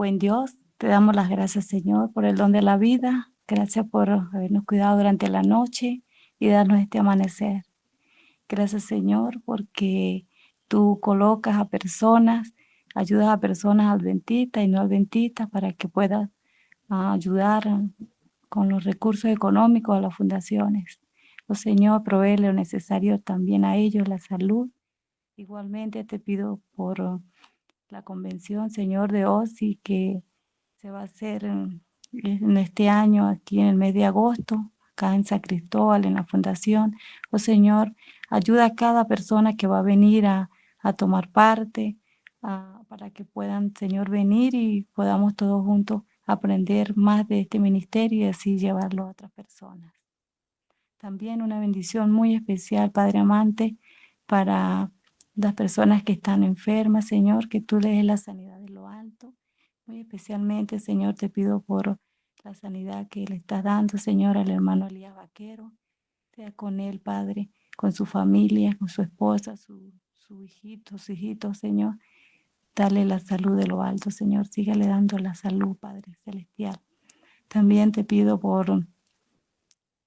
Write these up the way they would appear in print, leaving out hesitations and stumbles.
Buen Dios, te damos las gracias, Señor, por el don de la vida. Gracias por habernos cuidado durante la noche y darnos este amanecer. Gracias, Señor, porque tú colocas a personas, ayudas a personas adventistas y no adventistas para que puedan ayudar con los recursos económicos a las fundaciones. Oh Señor, provee lo necesario también a ellos, la salud. Igualmente te pido por la convención, Señor, de OSI que se va a hacer en este año, aquí en el mes de agosto, acá en San Cristóbal, en la fundación. Oh Señor, ayuda a cada persona que va a venir a tomar parte, para que puedan, Señor, venir y podamos todos juntos aprender más de este ministerio y así llevarlo a otras personas. También una bendición muy especial, Padre amante, para las personas que están enfermas, Señor, que tú les des la sanidad de lo alto. Muy especialmente, Señor, te pido por la sanidad que le estás dando, Señor, al hermano Elías Vaquero. Sea con él, Padre, con su familia, con su esposa, su hijito, sus hijitos, Señor. Dale la salud de lo alto, Señor. Sígale dando la salud, Padre Celestial. También te pido por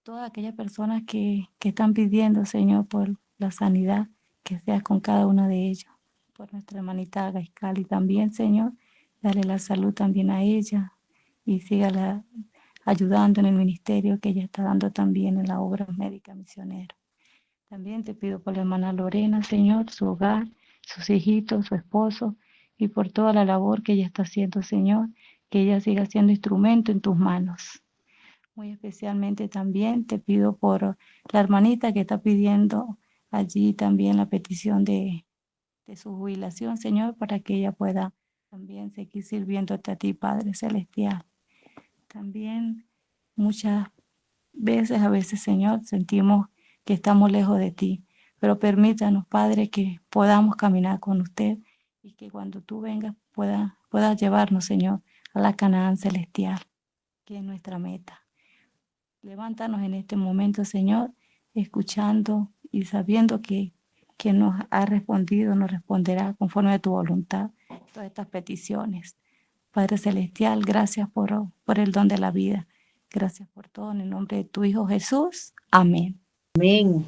todas aquellas personas que están pidiendo, Señor, por la sanidad, que seas con cada uno de ellos. Por nuestra hermanita Gaiscali también, Señor, dale la salud también a ella y sígala ayudando en el ministerio que ella está dando también en la obra médica misionera. También te pido por la hermana Lorena, Señor, su hogar, sus hijitos, su esposo y por toda la labor que ella está haciendo, Señor, que ella siga siendo instrumento en tus manos. Muy especialmente también te pido por la hermanita que está pidiendo allí también la petición de su jubilación, Señor, para que ella pueda también seguir sirviéndote a ti, Padre Celestial. También muchas veces, Señor, sentimos que estamos lejos de ti, pero permítanos, Padre, que podamos caminar con usted y que cuando tú vengas puedas llevarnos, Señor, a la Canaán celestial, que es nuestra meta. Levántanos en este momento, Señor, escuchando y sabiendo que nos ha respondido, nos responderá conforme a tu voluntad todas estas peticiones. Padre Celestial, gracias por el don de la vida. Gracias por todo en el nombre de tu Hijo Jesús. Amén. Amén.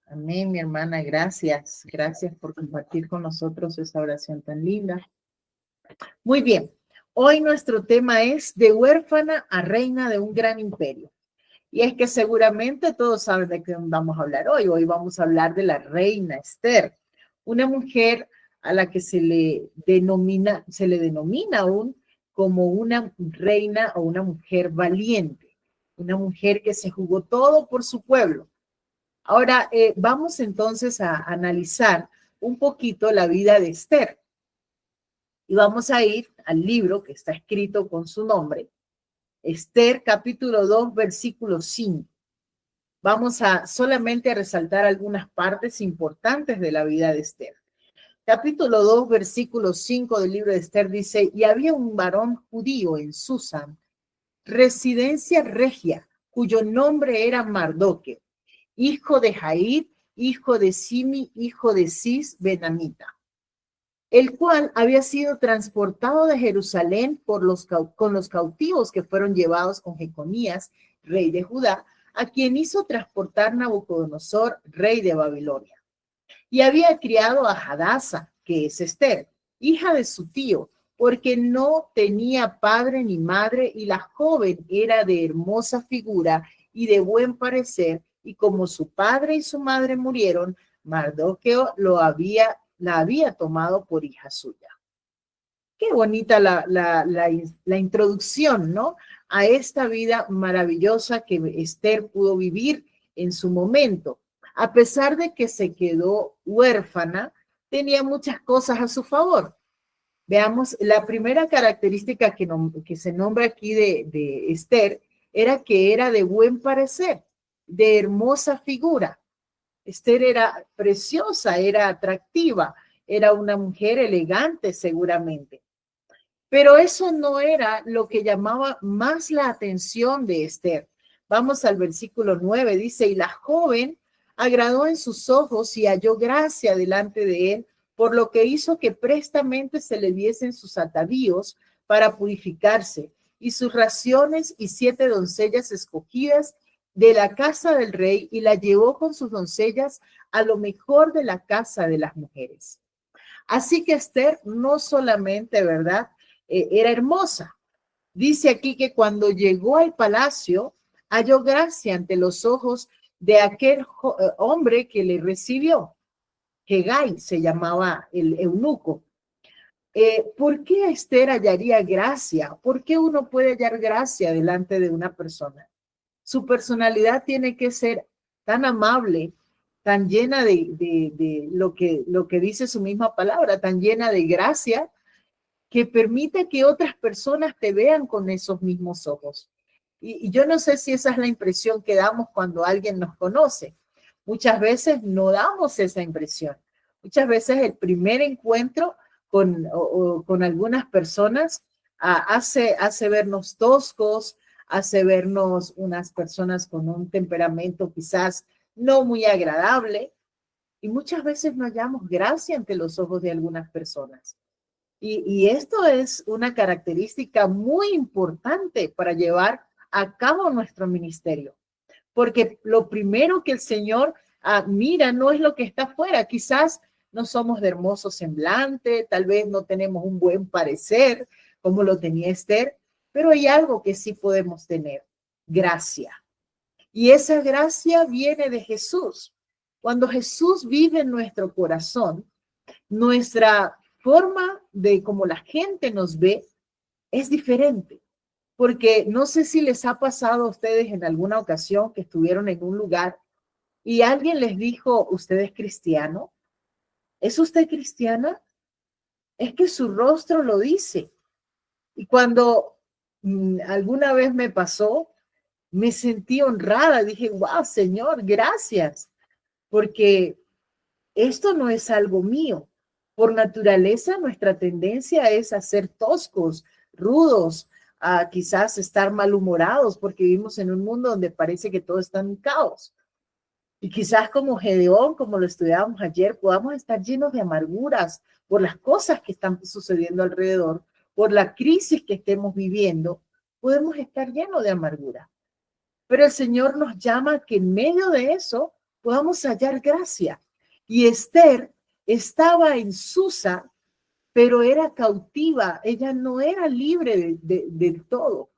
Amén, mi hermana. Gracias. Gracias por compartir con nosotros esa oración tan linda. Muy bien. Hoy nuestro tema es de huérfana a reina de un gran imperio. Y es que seguramente todos saben de qué vamos a hablar hoy. Hoy vamos a hablar de la reina Esther, una mujer a la que se le denomina aún como una reina o una mujer valiente, una mujer que se jugó todo por su pueblo. Ahora, vamos entonces a analizar un poquito la vida de Esther. Y vamos a ir al libro que está escrito con su nombre, Esther capítulo 2, versículo 5. Vamos a solamente resaltar algunas partes importantes de la vida de Esther. Capítulo 2, versículo 5 del libro de Esther dice, y había un varón judío en Susán, residencia regia, cuyo nombre era Mardoqueo, hijo de Jair, hijo de Simi, hijo de Cis, benamita, el cual había sido transportado de Jerusalén con los cautivos que fueron llevados con Jeconías, rey de Judá, a quien hizo transportar Nabucodonosor, rey de Babilonia. Y había criado a Hadasa, que es Esther, hija de su tío, porque no tenía padre ni madre, y la joven era de hermosa figura y de buen parecer, y como su padre y su madre murieron, Mardoqueo la había tomado por hija suya. Qué bonita la introducción, ¿no? A esta vida maravillosa que Esther pudo vivir en su momento. A pesar de que se quedó huérfana, tenía muchas cosas a su favor. Veamos, la primera característica que se nombra aquí de Esther era que era de buen parecer, de hermosa figura. Esther era preciosa, era atractiva, era una mujer elegante seguramente. Pero eso no era lo que llamaba más la atención de Esther. Vamos al versículo 9, dice, y la joven agradó en sus ojos y halló gracia delante de él, por lo que hizo que prestamente se le diesen sus atavíos para purificarse, y sus raciones y 7 doncellas escogidas de la casa del rey, y la llevó con sus doncellas a lo mejor de la casa de las mujeres. Así que Esther no solamente, ¿verdad? Era hermosa. Dice aquí que cuando llegó al palacio, halló gracia ante los ojos de aquel hombre que le recibió. Hegai se llamaba el eunuco. ¿Por qué Esther hallaría gracia? ¿Por qué uno puede hallar gracia delante de una persona? Su personalidad tiene que ser tan amable, tan llena de lo que dice su misma palabra, tan llena de gracia, que permite que otras personas te vean con esos mismos ojos. Y yo no sé si esa es la impresión que damos cuando alguien nos conoce. Muchas veces no damos esa impresión. Muchas veces el primer encuentro con algunas personas hace vernos toscos, hace vernos unas personas con un temperamento quizás no muy agradable, y muchas veces no hallamos gracia ante los ojos de algunas personas. Y esto es una característica muy importante para llevar a cabo nuestro ministerio, porque lo primero que el Señor mira no es lo que está afuera. Quizás no somos de hermoso semblante, tal vez no tenemos un buen parecer como lo tenía Esther, pero hay algo que sí podemos tener: gracia. Y esa gracia viene de Jesús. Cuando Jesús vive en nuestro corazón, nuestra forma de cómo la gente nos ve es diferente. Porque no sé si les ha pasado a ustedes en alguna ocasión que estuvieron en un lugar y alguien les dijo: ¿usted es cristiano? ¿Es usted cristiana? Es que su rostro lo dice. Y cuando alguna vez me pasó, me sentí honrada. Dije: wow, Señor, gracias, porque esto no es algo mío. Por naturaleza, nuestra tendencia es a ser toscos, rudos, a quizás estar malhumorados, porque vivimos en un mundo donde parece que todo está en caos. Y quizás como Gedeón, como lo estudiábamos ayer, podamos estar llenos de amarguras por las cosas que están sucediendo alrededor, por la crisis que estemos viviendo. Podemos estar llenos de amargura. Pero el Señor nos llama a que en medio de eso podamos hallar gracia. Y Esther estaba en Susa, pero era cautiva. Ella no era libre del todo.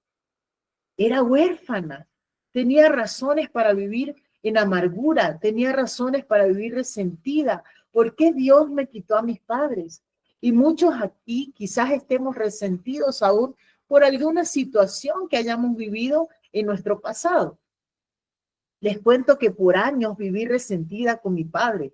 Era huérfana. Tenía razones para vivir en amargura. Tenía razones para vivir resentida. ¿Por qué Dios me quitó a mis padres? Y muchos aquí quizás estemos resentidos aún por alguna situación que hayamos vivido en nuestro pasado. Les cuento que por años viví resentida con mi padre,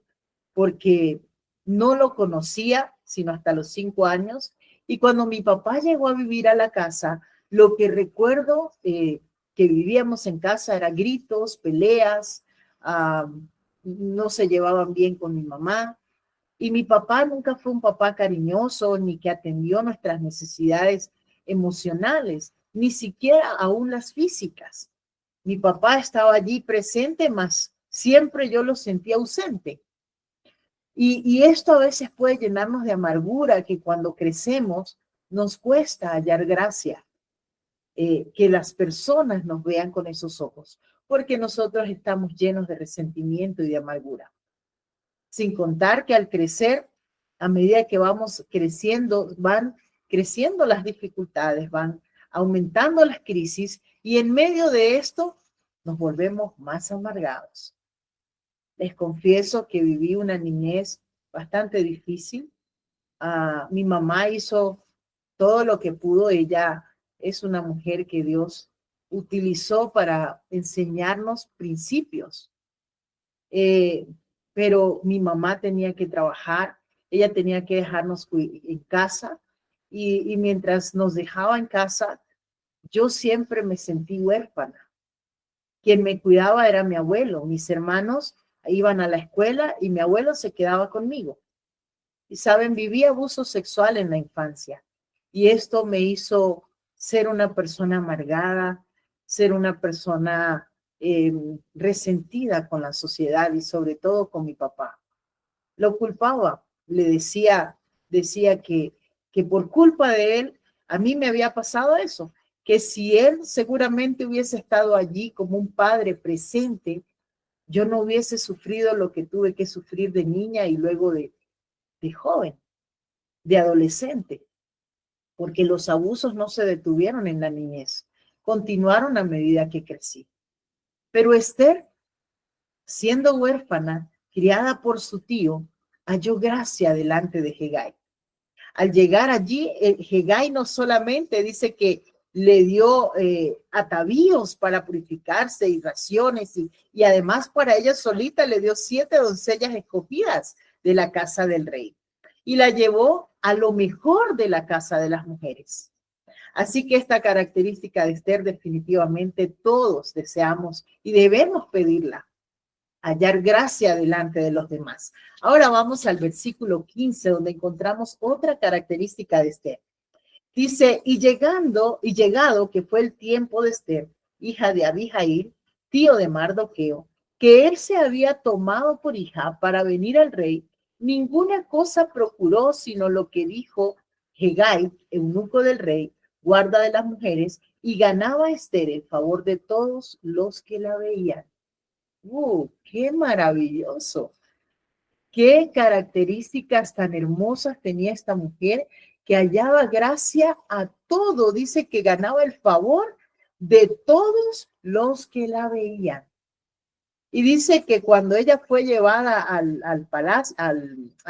porque no lo conocía sino hasta los 5 años. Y cuando mi papá llegó a vivir a la casa, lo que recuerdo que vivíamos en casa era gritos, peleas, no se llevaban bien con mi mamá. Y mi papá nunca fue un papá cariñoso ni que atendió nuestras necesidades emocionales, ni siquiera aún las físicas. Mi papá estaba allí presente, mas siempre yo lo sentía ausente. Y esto a veces puede llenarnos de amargura, que cuando crecemos nos cuesta hallar gracia, que las personas nos vean con esos ojos, porque nosotros estamos llenos de resentimiento y de amargura. Sin contar que al crecer, a medida que vamos creciendo, van creciendo las dificultades, van aumentando las crisis, y en medio de esto nos volvemos más amargados. Les confieso que viví una niñez bastante difícil. Mi mamá hizo todo lo que pudo. Ella es una mujer que Dios utilizó para enseñarnos principios. Pero mi mamá tenía que trabajar, ella tenía que dejarnos en casa, y mientras nos dejaba en casa, yo siempre me sentí huérfana. Quien me cuidaba era mi abuelo. Mis hermanos iban a la escuela y mi abuelo se quedaba conmigo. Y saben, viví abuso sexual en la infancia, y esto me hizo ser una persona amargada, ser una persona resentida con la sociedad y sobre todo con mi papá. Lo culpaba, le decía que por culpa de él A mí me había pasado eso, que si él seguramente hubiese estado allí como un padre presente, yo no hubiese sufrido lo que tuve que sufrir de niña y luego de joven, de adolescente, porque los abusos no se detuvieron en la niñez, continuaron a medida que crecí. Pero Esther, siendo huérfana, criada por su tío, halló gracia delante de Hegai. Al llegar allí, Hegai no solamente dice que le dio atavíos para purificarse y raciones y además para ella solita le dio 7 doncellas escogidas de la casa del rey y la llevó a lo mejor de la casa de las mujeres. Así que esta característica de Esther definitivamente todos deseamos y debemos pedirla, hallar gracia delante de los demás. Ahora vamos al versículo 15, donde encontramos otra característica de Esther. Dice, y llegado que fue el tiempo de Esther, hija de Abihail, tío de Mardoqueo, que él se había tomado por hija para venir al rey, ninguna cosa procuró sino lo que dijo Hegai, eunuco del rey, guarda de las mujeres, y ganaba Esther el favor de todos los que la veían. ¡Qué maravilloso! Qué características tan hermosas tenía esta mujer que hallaba gracia a todo. Dice que ganaba el favor de todos los que la veían. Y dice que cuando ella fue llevada al palacio,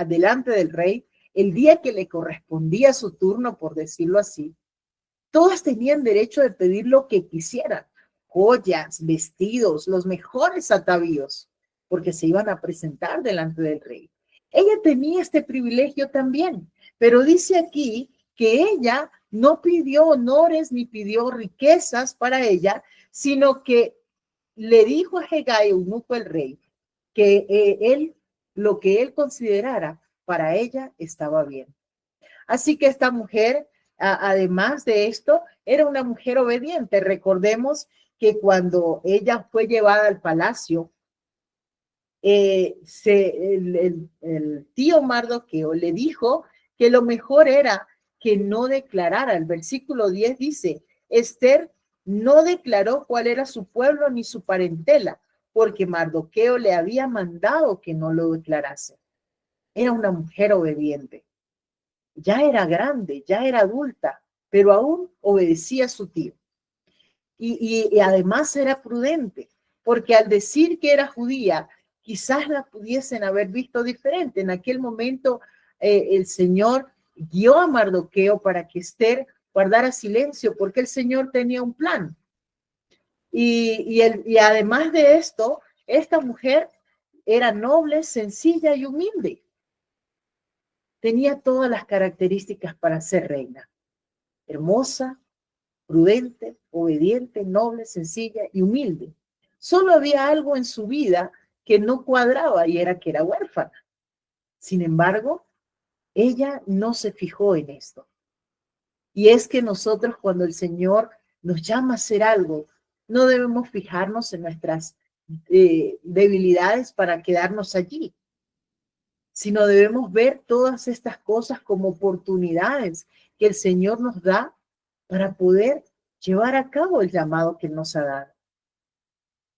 delante del rey, el día que le correspondía su turno, por decirlo así, todas tenían derecho de pedir lo que quisieran, joyas, vestidos, los mejores atavíos, porque se iban a presentar delante del rey. Ella tenía este privilegio también, pero dice aquí que ella no pidió honores ni pidió riquezas para ella, sino que le dijo a Hegai, eunuco el rey, que lo que él considerara para ella estaba bien. Así que esta mujer, además de esto, era una mujer obediente. Recordemos que cuando ella fue llevada al palacio, el tío Mardoqueo le dijo que lo mejor era que no declarara. El versículo 10 dice, Esther no declaró cuál era su pueblo ni su parentela, porque Mardoqueo le había mandado que no lo declarase. Era una mujer obediente. Ya era grande, ya era adulta, pero aún obedecía a su tío. Y además era prudente, porque al decir que era judía, quizás la pudiesen haber visto diferente. En aquel momento el Señor guió a Mardoqueo para que Esther guardara silencio, porque el Señor tenía un plan. Y además de esto, esta mujer era noble, sencilla y humilde. Tenía todas las características para ser reina. Hermosa, prudente, obediente, noble, sencilla y humilde. Solo había algo en su vida que no cuadraba y era que era huérfana. Sin embargo, ella no se fijó en esto. Y es que nosotros cuando el Señor nos llama a hacer algo, no debemos fijarnos en nuestras debilidades para quedarnos allí, sino debemos ver todas estas cosas como oportunidades que el Señor nos da para poder llevar a cabo el llamado que nos ha dado.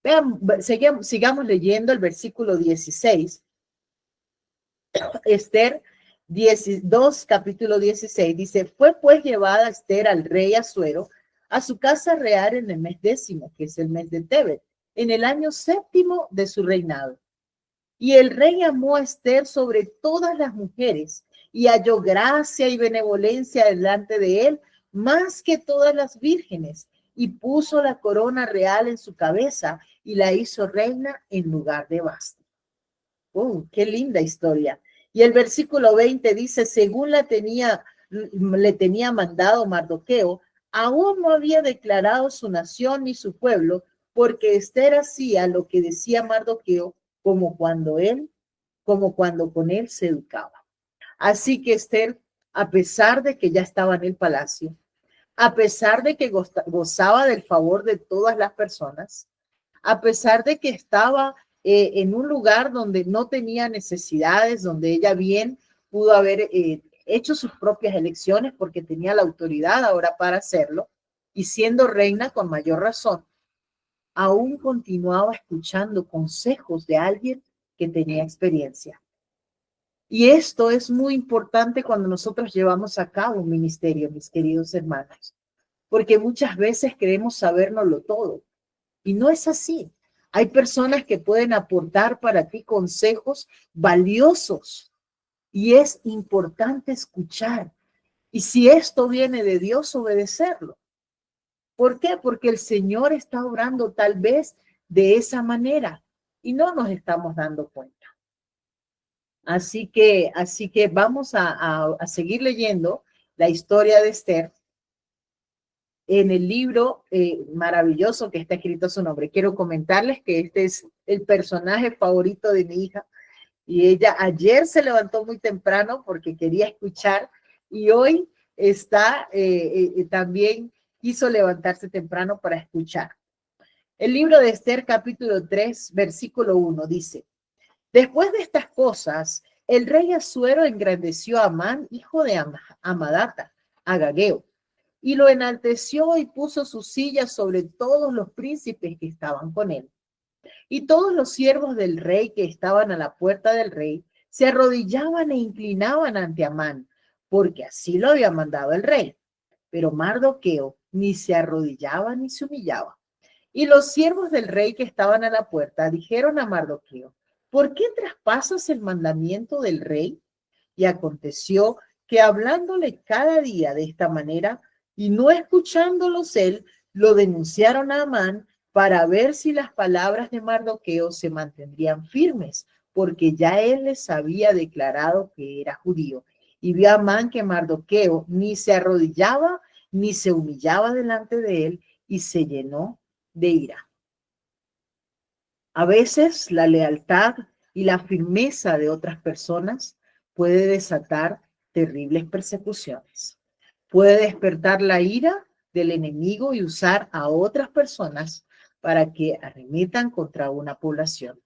Vean, sigamos leyendo el versículo 16. Esther 2, capítulo 16, dice, fue pues llevada Esther al rey Asuero a su casa real en el mes 10, que es el mes de Tebet, en el año 7 de su reinado. Y el rey amó a Esther sobre todas las mujeres y halló gracia y benevolencia delante de él más que todas las vírgenes, y puso la corona real en su cabeza y la hizo reina en lugar de Vasti. ¡Qué linda historia! Y el versículo 20 dice, según le tenía mandado Mardoqueo, aún no había declarado su nación ni su pueblo, porque Esther hacía lo que decía Mardoqueo, como cuando con él se educaba. Así que Esther, a pesar de que ya estaba en el palacio, a pesar de que gozaba del favor de todas las personas, a pesar de que estaba en un lugar donde no tenía necesidades, donde ella bien pudo haber hecho sus propias elecciones porque tenía la autoridad ahora para hacerlo, y siendo reina con mayor razón, aún continuaba escuchando consejos de alguien que tenía experiencia. Y esto es muy importante cuando nosotros llevamos a cabo un ministerio, mis queridos hermanos, porque muchas veces creemos sabérnoslo todo y no es así. Hay personas que pueden aportar para ti consejos valiosos y es importante escuchar. Y si esto viene de Dios, obedecerlo. ¿Por qué? Porque el Señor está obrando tal vez de esa manera y no nos estamos dando cuenta. Así que vamos a seguir leyendo la historia de Esther en el libro maravilloso que está escrito a su nombre. Quiero comentarles que este es el personaje favorito de mi hija y ella ayer se levantó muy temprano porque quería escuchar y hoy está también quiso levantarse temprano para escuchar. El libro de Esther, capítulo 3, versículo 1, dice: Después de estas cosas, el rey Asuero engrandeció a Amán, hijo de Amadata, Agageo, y lo enalteció y puso su silla sobre todos los príncipes que estaban con él. Y todos los siervos del rey que estaban a la puerta del rey se arrodillaban e inclinaban ante Amán, porque así lo había mandado el rey. Pero Mardoqueo ni se arrodillaba ni se humillaba. Y los siervos del rey que estaban a la puerta dijeron a Mardoqueo: ¿por qué traspasas el mandamiento del rey? Y aconteció que hablándole cada día de esta manera y no escuchándolos él, lo denunciaron a Amán para ver si las palabras de Mardoqueo se mantendrían firmes, porque ya él les había declarado que era judío. Y vio Amán que Mardoqueo ni se arrodillaba ni se humillaba delante de él y se llenó de ira. A veces la lealtad y la firmeza de otras personas puede desatar terribles persecuciones. Puede despertar la ira del enemigo y usar a otras personas para que arremetan contra una población.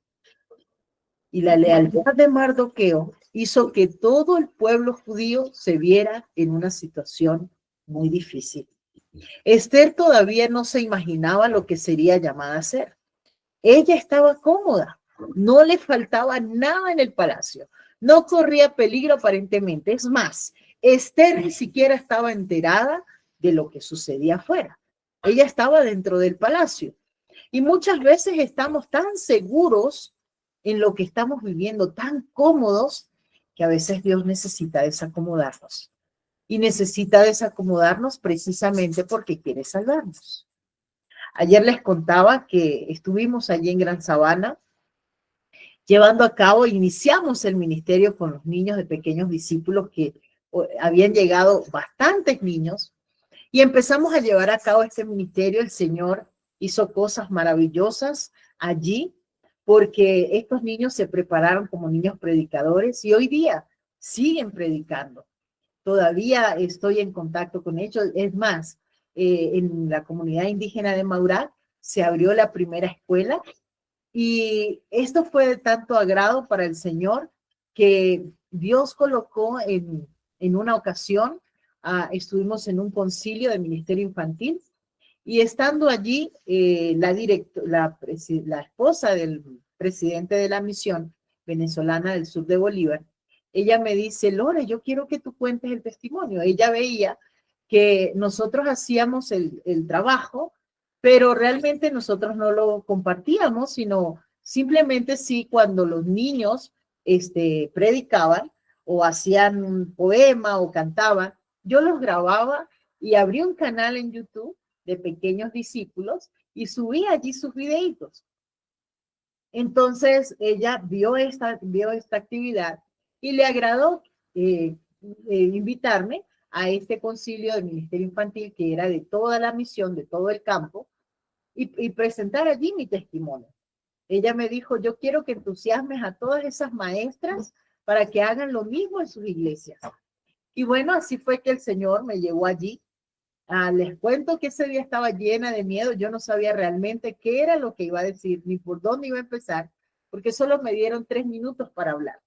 Y la lealtad de Mardoqueo hizo que todo el pueblo judío se viera en una situación muy difícil. Esther todavía no se imaginaba lo que sería llamada a ser. Ella estaba cómoda, no le faltaba nada en el palacio, no corría peligro aparentemente. Es más, Esther ni siquiera estaba enterada de lo que sucedía afuera. Ella estaba dentro del palacio. Y muchas veces estamos tan seguros en lo que estamos viviendo, tan cómodos, que a veces Dios necesita desacomodarnos. Y necesita desacomodarnos precisamente porque quiere salvarnos. Ayer les contaba que estuvimos allí en Gran Sabana llevando a cabo, iniciamos el ministerio con los niños de pequeños discípulos que habían llegado bastantes niños y empezamos a llevar a cabo este ministerio. El Señor hizo cosas maravillosas allí porque estos niños se prepararon como niños predicadores y hoy día siguen predicando. Todavía estoy en contacto con ellos. Es más, en la comunidad indígena de Maurat se abrió la primera escuela y esto fue de tanto agrado para el Señor que Dios colocó en una ocasión, estuvimos en un concilio de ministerio infantil y estando allí, la esposa del presidente de la misión venezolana del sur de Bolívar, ella me dice: Lore, yo quiero que tú cuentes el testimonio. Ella veía que nosotros hacíamos el trabajo, pero realmente nosotros no lo compartíamos, sino simplemente sí cuando los niños predicaban o hacían un poema o cantaban, yo los grababa y abrí un canal en YouTube de pequeños discípulos y subí allí sus videitos. Entonces ella vio esta actividad y le agradó invitarme a este concilio del Ministerio Infantil que era de toda la misión, de todo el campo, y presentar allí mi testimonio. Ella me dijo: yo quiero que entusiasmes a todas esas maestras para que hagan lo mismo en sus iglesias. Y bueno, así fue que el Señor me llevó allí. Les cuento que ese día estaba llena de miedo. Yo no sabía realmente qué era lo que iba a decir, ni por dónde iba a empezar, porque solo me dieron 3 minutos para hablar.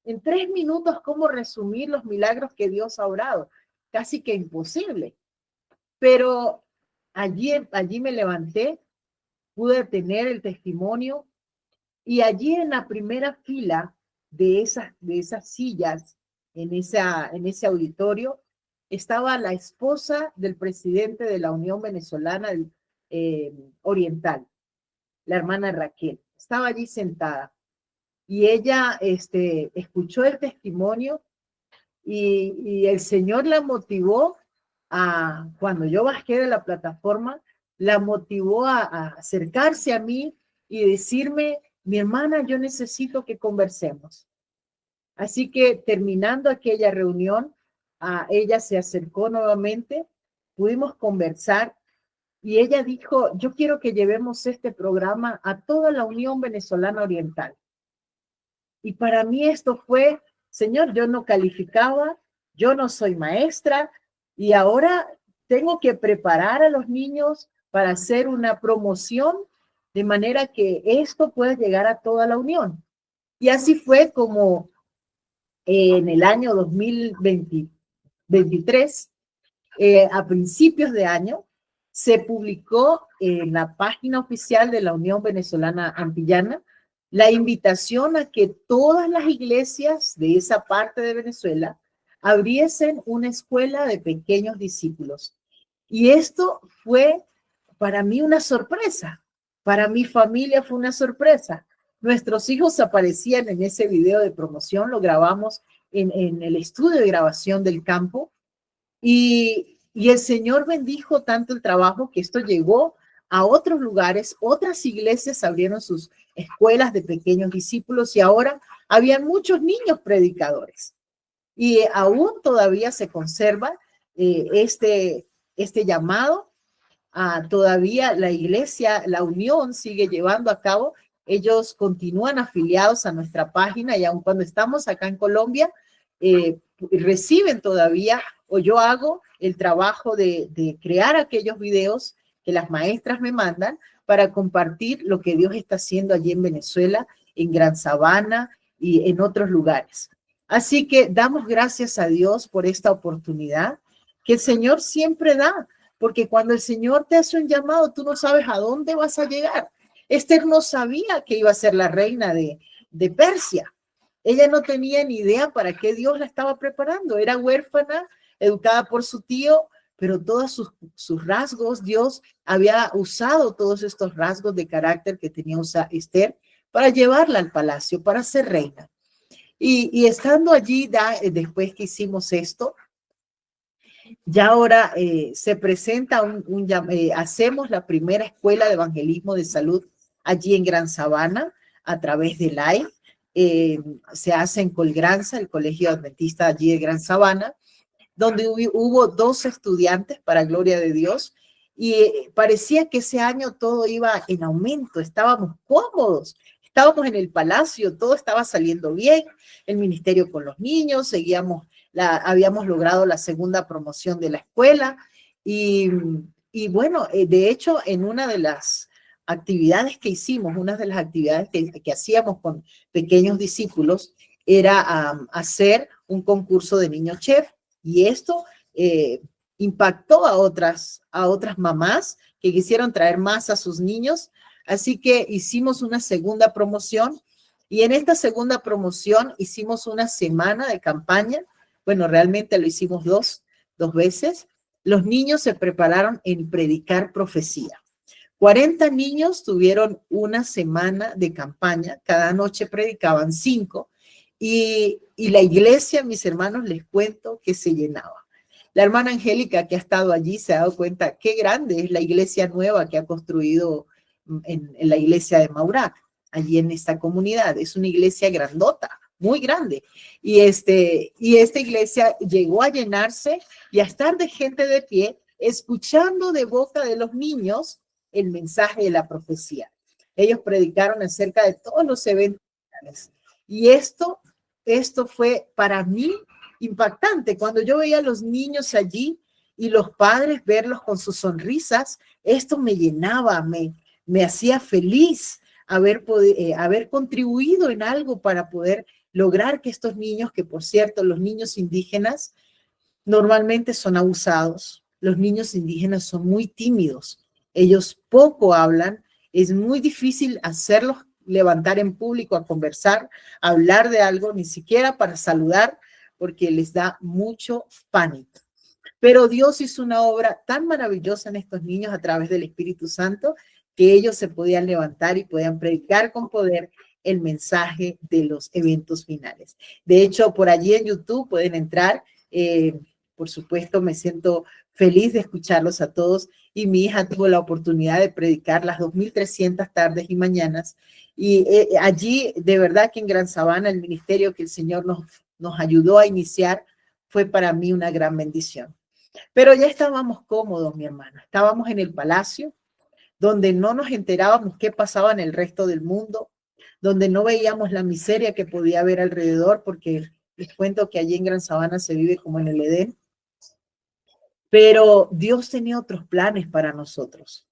En 3 minutos, ¿cómo resumir los milagros que Dios ha obrado? Casi que imposible. Pero allí me levanté, pude tener el testimonio y allí en la primera fila de esas sillas, en ese auditorio, estaba la esposa del presidente de la Unión Venezolana Oriental, la hermana Raquel. Estaba allí sentada y ella escuchó el testimonio y el Señor la motivó cuando yo bajé de la plataforma, la motivó a acercarse a mí y decirme, mi hermana, yo necesito que conversemos. Así que terminando aquella reunión, ella se acercó nuevamente, pudimos conversar y ella dijo, yo quiero que llevemos este programa a toda la Unión Venezolana Oriental. Y para mí esto fue, Señor, yo no calificaba, yo no soy maestra y ahora tengo que preparar a los niños para hacer una promoción de manera que esto pueda llegar a toda la Unión. Y así fue como en el año 2023, a principios de año, se publicó en la página oficial de la Unión Venezolana Antillana la invitación a que todas las iglesias de esa parte de Venezuela abriesen una escuela de pequeños discípulos. Y esto fue para mí una sorpresa. Para mi familia fue una sorpresa. Nuestros hijos aparecían en ese video de promoción, lo grabamos en el estudio de grabación del campo y el Señor bendijo tanto el trabajo que esto llegó a otros lugares, otras iglesias abrieron sus escuelas de pequeños discípulos y ahora habían muchos niños predicadores. Y aún todavía se conserva este llamado. Todavía la iglesia, la unión sigue llevando a cabo. Ellos continúan afiliados a nuestra página y aun cuando estamos acá en Colombia, reciben todavía, o yo hago el trabajo de crear aquellos videos que las maestras me mandan para compartir lo que Dios está haciendo allí en Venezuela, en Gran Sabana y en otros lugares. Así que damos gracias a Dios por esta oportunidad que el Señor siempre da, porque cuando el Señor te hace un llamado, tú no sabes a dónde vas a llegar. Esther no sabía que iba a ser la reina de Persia. Ella no tenía ni idea para qué Dios la estaba preparando. Era huérfana, educada por su tío, pero todos sus rasgos, Dios había usado todos estos rasgos de carácter que tenía Esther para llevarla al palacio, para ser reina. Y estando allí, después que hicimos esto, ya ahora se presenta hacemos la primera escuela de evangelismo de salud allí en Gran Sabana a través de live. Se hace en Colgranza, el Colegio Adventista allí de Gran Sabana, donde hubo 2 estudiantes para gloria de Dios y parecía que ese año todo iba en aumento, estábamos cómodos, estábamos en el palacio, todo estaba saliendo bien, el ministerio con los niños, habíamos logrado la segunda promoción de la escuela y bueno, de hecho en una de las actividades que hicimos, una de las actividades que hacíamos con pequeños discípulos era hacer un concurso de niño chef. Y esto impactó a otras mamás que quisieron traer más a sus niños. Así que hicimos una segunda promoción y en esta segunda promoción hicimos una semana de campaña. Bueno, realmente lo hicimos dos veces. Los niños se prepararon en predicar profecía. 40 niños tuvieron una semana de campaña. Cada noche predicaban 5. Y la iglesia, mis hermanos, les cuento que se llenaba. La hermana Angélica, que ha estado allí, se ha dado cuenta qué grande es la iglesia nueva que ha construido en la iglesia de Maurac, allí en esta comunidad. Es una iglesia grandota, muy grande. Y esta iglesia llegó a llenarse y a estar de gente de pie, escuchando de boca de los niños el mensaje de la profecía. Ellos predicaron acerca de todos los eventos. Y esto fue para mí impactante. Cuando yo veía a los niños allí y los padres verlos con sus sonrisas, esto me llenaba, me hacía feliz haber contribuido en algo para poder lograr que estos niños, que por cierto, los niños indígenas normalmente son abusados, los niños indígenas son muy tímidos, ellos poco hablan, es muy difícil hacerlos levantar en público a conversar, a hablar de algo, ni siquiera para saludar, porque les da mucho pánico. Pero Dios hizo una obra tan maravillosa en estos niños a través del Espíritu Santo que ellos se podían levantar y podían predicar con poder el mensaje de los eventos finales. De hecho, por allí en YouTube pueden entrar. Por supuesto, me siento feliz de escucharlos a todos y mi hija tuvo la oportunidad de predicar las 2.300 tardes y mañanas. Y allí, de verdad que en Gran Sabana, el ministerio que el Señor nos ayudó a iniciar fue para mí una gran bendición. Pero ya estábamos cómodos, mi hermana. Estábamos en el palacio, donde no nos enterábamos qué pasaba en el resto del mundo, donde no veíamos la miseria que podía haber alrededor, porque les cuento que allí en Gran Sabana se vive como en el Edén. Pero Dios tenía otros planes para nosotros.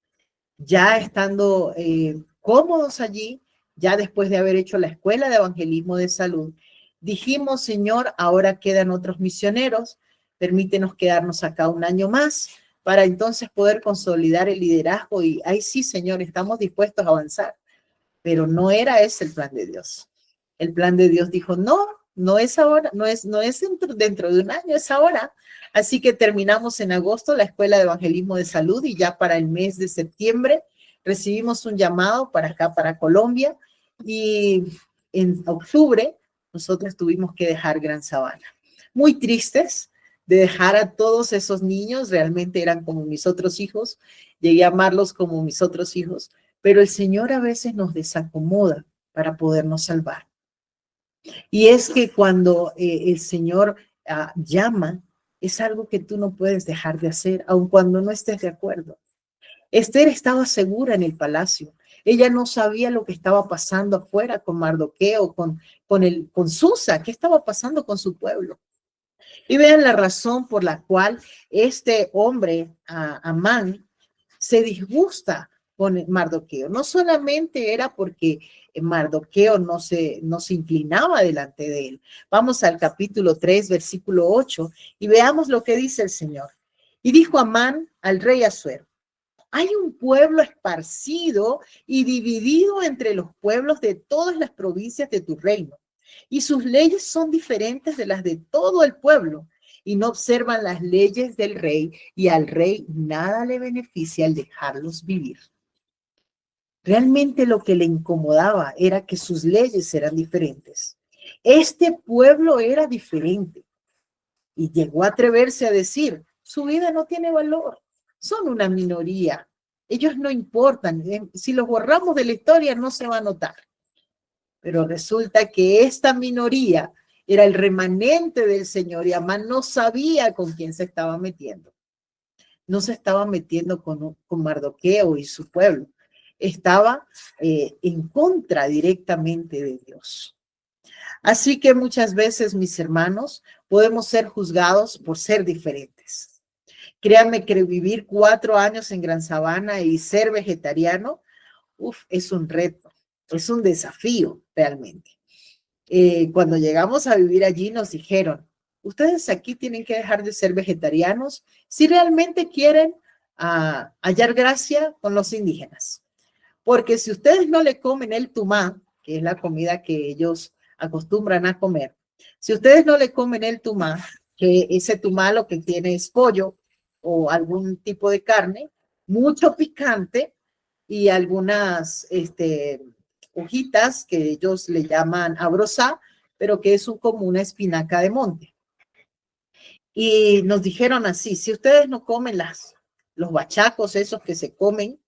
Ya estando cómodos allí, ya después de haber hecho la escuela de evangelismo de salud, dijimos, Señor, ahora quedan otros misioneros, permítenos quedarnos acá un año más para entonces poder consolidar el liderazgo y ahí sí, Señor, estamos dispuestos a avanzar. Pero no era ese el plan de Dios. El plan de Dios dijo, no, no es ahora, no es dentro de un año, es ahora. Así que terminamos en agosto la Escuela de Evangelismo de Salud y ya para el mes de septiembre recibimos un llamado para acá, para Colombia, y en octubre nosotros tuvimos que dejar Gran Sabana. Muy tristes de dejar a todos esos niños, realmente eran como mis otros hijos, llegué a amarlos como mis otros hijos, pero el Señor a veces nos desacomoda para podernos salvar. Y es que cuando el Señor llama, es algo que tú no puedes dejar de hacer, aun cuando no estés de acuerdo. Esther estaba segura en el palacio. Ella no sabía lo que estaba pasando afuera con Mardoqueo, con Susa, qué estaba pasando con su pueblo. Y vean la razón por la cual este hombre, Amán, se disgusta con Mardoqueo. No solamente era porque Mardoqueo no se inclinaba delante de él. Vamos al capítulo 3, versículo 8, y veamos lo que dice el Señor. Y dijo Amán al rey Asuero, hay un pueblo esparcido y dividido entre los pueblos de todas las provincias de tu reino, y sus leyes son diferentes de las de todo el pueblo, y no observan las leyes del rey, y al rey nada le beneficia al dejarlos vivir. Realmente lo que le incomodaba era que sus leyes eran diferentes. Este pueblo era diferente, y llegó a atreverse a decir, su vida no tiene valor, son una minoría, ellos no importan, si los borramos de la historia no se va a notar. Pero resulta que esta minoría era el remanente del Señor y Amán no sabía con quién se estaba metiendo. No se estaba metiendo con Mardoqueo y su pueblo. Estaba en contra directamente de Dios. Así que muchas veces, mis hermanos, podemos ser juzgados por ser diferentes. Créanme que vivir 4 años en Gran Sabana y ser vegetariano, es un reto, es un desafío realmente. Cuando llegamos a vivir allí nos dijeron, ustedes aquí tienen que dejar de ser vegetarianos si realmente quieren hallar gracia con los indígenas. Porque si ustedes no le comen el tumá, que es la comida que ellos acostumbran a comer, si ustedes no le comen el tumá, que ese tumá lo que tiene es pollo o algún tipo de carne, mucho picante y algunas hojitas que ellos le llaman abrosá, pero que es como una espinaca de monte. Y nos dijeron así, si ustedes no comen los bachacos esos que se comen,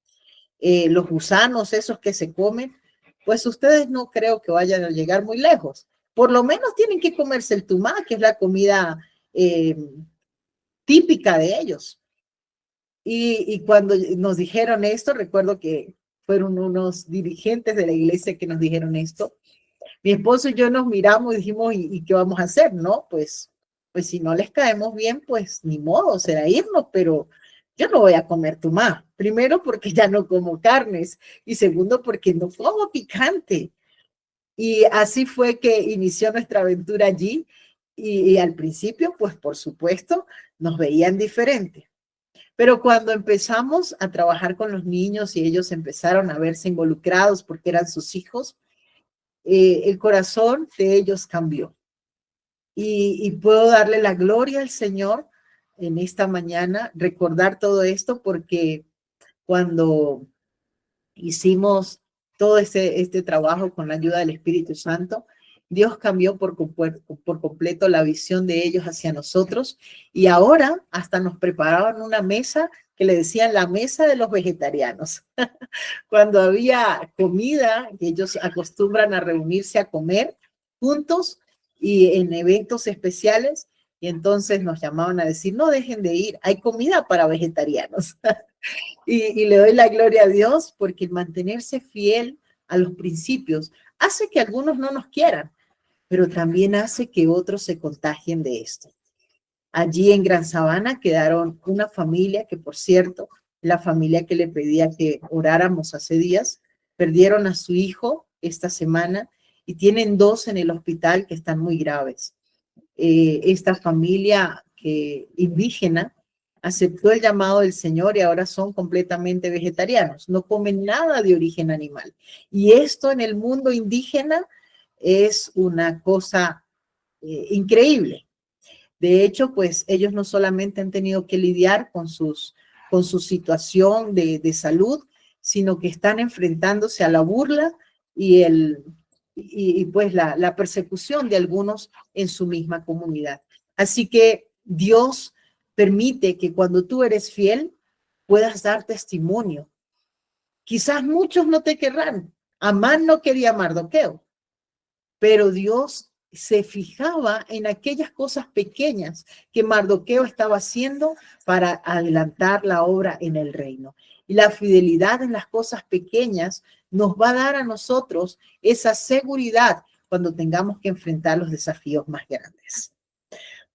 los gusanos esos que se comen, pues ustedes no creo que vayan a llegar muy lejos. Por lo menos tienen que comerse el tumá, que es la comida típica de ellos. Y cuando nos dijeron esto, recuerdo que fueron unos dirigentes de la iglesia que nos dijeron esto. Mi esposo y yo nos miramos y dijimos, ¿y qué vamos a hacer? No, pues si no les caemos bien, pues ni modo, será irnos, pero yo no voy a comer tumá. Primero porque ya no como carnes y segundo porque no como picante. Y así fue que inició nuestra aventura allí. Y al principio, pues por supuesto, nos veían diferente. Pero cuando empezamos a trabajar con los niños y ellos empezaron a verse involucrados porque eran sus hijos, el corazón de ellos cambió. Y puedo darle la gloria al Señor en esta mañana, recordar todo esto, porque cuando hicimos todo este trabajo con la ayuda del Espíritu Santo, Dios cambió por completo la visión de ellos hacia nosotros, y ahora hasta nos preparaban una mesa que le decían la mesa de los vegetarianos. Cuando había comida, que ellos acostumbran a reunirse a comer juntos y en eventos especiales, y entonces nos llamaban a decir, no dejen de ir, hay comida para vegetarianos. Y le doy la gloria a Dios porque el mantenerse fiel a los principios hace que algunos no nos quieran, pero también hace que otros se contagien de esto. Allí en Gran Sabana quedaron una familia que, por cierto, la familia que le pedía que oráramos hace días, perdieron a su hijo esta semana y tienen 2 en el hospital que están muy graves. Esta familia indígena aceptó el llamado del Señor y ahora son completamente vegetarianos, no comen nada de origen animal. Y esto en el mundo indígena es una cosa increíble. De hecho, pues ellos no solamente han tenido que lidiar con su situación de salud, sino que están enfrentándose a la burla y pues la persecución de algunos en su misma comunidad. Así que Dios permite que cuando tú eres fiel puedas dar testimonio. Quizás muchos no te querrán. Amán no quería a Mardoqueo, pero Dios se fijaba en aquellas cosas pequeñas que Mardoqueo estaba haciendo para adelantar la obra en el reino. Y la fidelidad en las cosas pequeñas nos va a dar a nosotros esa seguridad cuando tengamos que enfrentar los desafíos más grandes.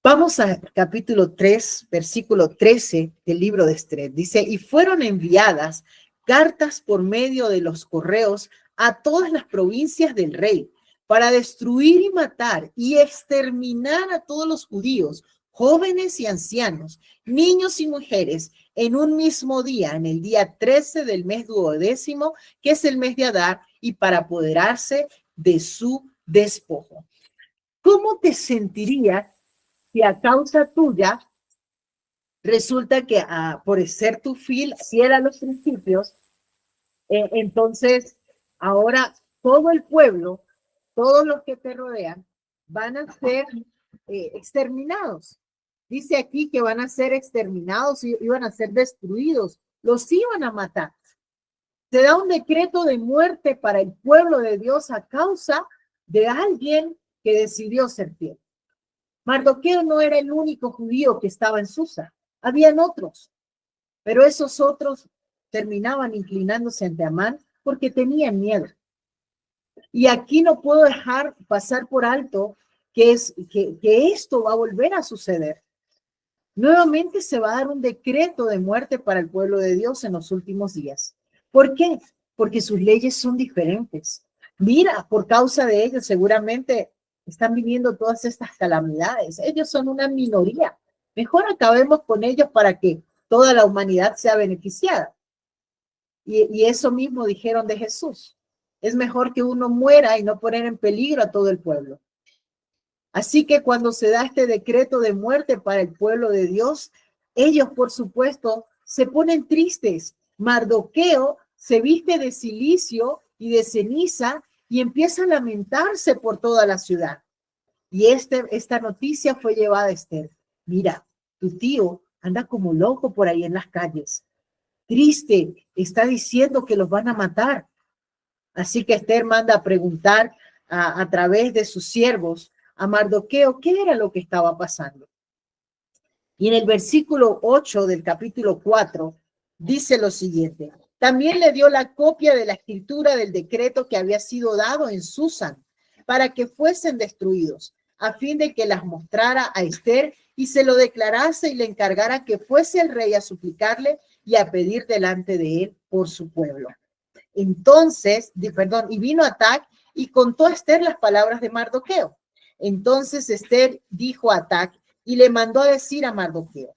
Vamos al capítulo 3, versículo 13 del libro de Esther. Dice, y fueron enviadas cartas por medio de los correos a todas las provincias del rey para destruir y matar y exterminar a todos los judíos, jóvenes y ancianos, niños y mujeres, en un mismo día, en el día 13 del mes 12º, que es el mes de Adar, y para apoderarse de su despojo. ¿Cómo te sentirías si a causa tuya resulta que por ser tu fiel a los principios, entonces ahora todo el pueblo, todos los que te rodean, van a ser exterminados? Dice aquí que van a ser exterminados y iban a ser destruidos, los iban a matar. Se da un decreto de muerte para el pueblo de Dios a causa de alguien que decidió ser fiel. Mardoqueo no era el único judío que estaba en Susa, habían otros, pero esos otros terminaban inclinándose ante Amán porque tenían miedo. Y aquí no puedo dejar pasar por alto que esto va a volver a suceder. Nuevamente se va a dar un decreto de muerte para el pueblo de Dios en los últimos días. ¿Por qué? Porque sus leyes son diferentes. Mira, por causa de ellos seguramente están viviendo todas estas calamidades. Ellos son una minoría. Mejor acabemos con ellos para que toda la humanidad sea beneficiada. Y eso mismo dijeron de Jesús. Es mejor que uno muera y no poner en peligro a todo el pueblo. Así que cuando se da este decreto de muerte para el pueblo de Dios, ellos, por supuesto, se ponen tristes. Mardoqueo se viste de cilicio y de ceniza y empieza a lamentarse por toda la ciudad. Y esta noticia fue llevada a Esther. Mira, tu tío anda como loco por ahí en las calles. Triste, está diciendo que los van a matar. Así que Esther manda a preguntar a través de sus siervos a Mardoqueo qué era lo que estaba pasando. Y en el versículo 8 del capítulo 4 dice lo siguiente: también le dio la copia de la escritura del decreto que había sido dado en Susan para que fuesen destruidos, a fin de que las mostrara a Esther y se lo declarase y le encargara que fuese el rey a suplicarle y a pedir delante de él por su pueblo. Entonces, y vino Atac y contó a Esther las palabras de Mardoqueo. Entonces Esther dijo a Atac y le mandó a decir a Mardoqueo: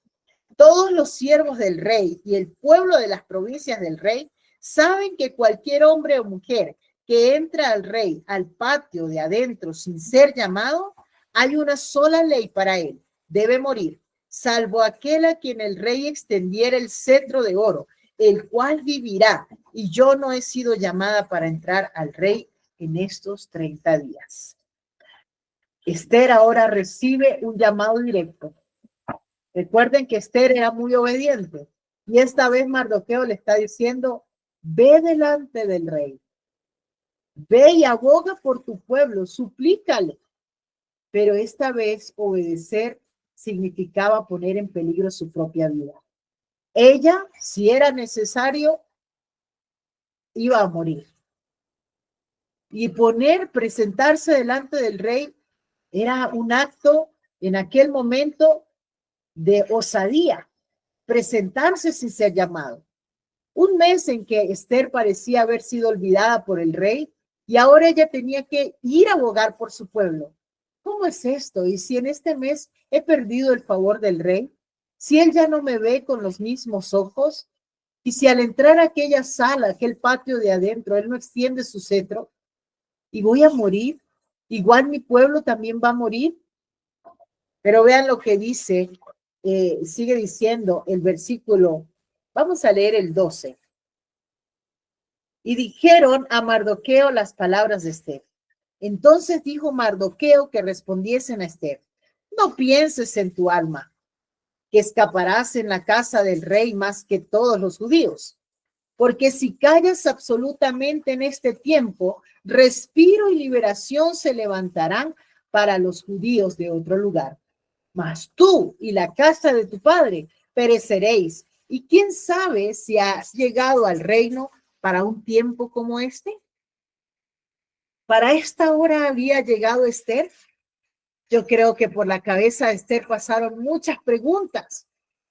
todos los siervos del rey y el pueblo de las provincias del rey saben que cualquier hombre o mujer que entra al rey al patio de adentro sin ser llamado, hay una sola ley para él: debe morir, salvo aquel a quien el rey extendiera el cetro de oro, el cual vivirá, y yo no he sido llamada para entrar al rey en estos 30 días. Esther ahora recibe un llamado directo. Recuerden que Esther era muy obediente y esta vez Mardoqueo le está diciendo: ve delante del rey, ve y aboga por tu pueblo, suplícale. Pero esta vez obedecer significaba poner en peligro su propia vida. Ella, si era necesario, iba a morir. Y presentarse delante del rey era un acto en aquel momento de osadía, presentarse sin ser llamado. Un mes en que Esther parecía haber sido olvidada por el rey y ahora ella tenía que ir a abogar por su pueblo. ¿Cómo es esto? Y si en este mes he perdido el favor del rey, si él ya no me ve con los mismos ojos, y si al entrar a aquella sala, aquel patio de adentro, él no extiende su cetro y voy a morir, igual mi pueblo también va a morir. Pero vean lo que dice, sigue diciendo el versículo, vamos a leer el 12. Y dijeron a Mardoqueo las palabras de Esther. Entonces dijo Mardoqueo que respondiesen a Esther: no pienses en tu alma que escaparás en la casa del rey más que todos los judíos, porque si callas absolutamente en este tiempo, respiro y liberación se levantarán para los judíos de otro lugar. Mas tú y la casa de tu padre pereceréis. ¿Y quién sabe si has llegado al reino para un tiempo como este? ¿Para esta hora había llegado Esther? Yo creo que por la cabeza de Esther pasaron muchas preguntas.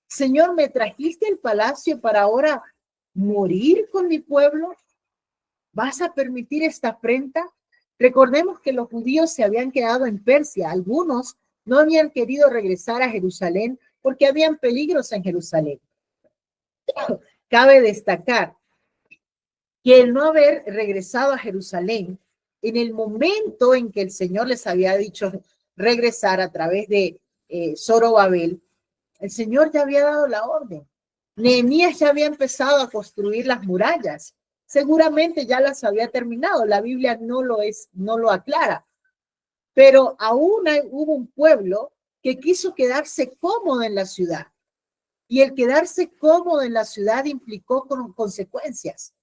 Señor, ¿me trajiste al palacio para ahora morir con mi pueblo? ¿Vas a permitir esta afrenta? Recordemos que los judíos se habían quedado en Persia. Algunos no habían querido regresar a Jerusalén porque habían peligros en Jerusalén. Cabe destacar que el no haber regresado a Jerusalén en el momento en que el Señor les había dicho regresar a través de Zorobabel, el Señor ya había dado la orden. Nehemías ya había empezado a construir las murallas. Seguramente ya las había terminado. La Biblia no lo aclara. Pero aún hubo un pueblo que quiso quedarse cómodo en la ciudad. Y el quedarse cómodo en la ciudad implicó con consecuencias.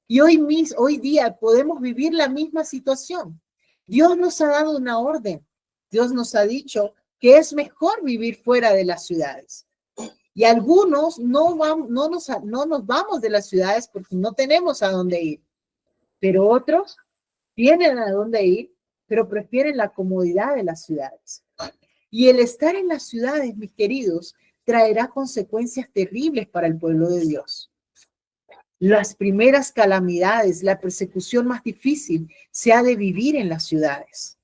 Y hoy día podemos vivir la misma situación. Dios nos ha dado una orden. Dios nos ha dicho que es mejor vivir fuera de las ciudades. Y algunos no nos vamos de las ciudades porque no tenemos a dónde ir. Pero otros tienen a dónde ir, pero prefieren la comodidad de las ciudades. Y el estar en las ciudades, mis queridos, traerá consecuencias terribles para el pueblo de Dios. Las primeras calamidades, la persecución más difícil, se ha de vivir en las ciudades.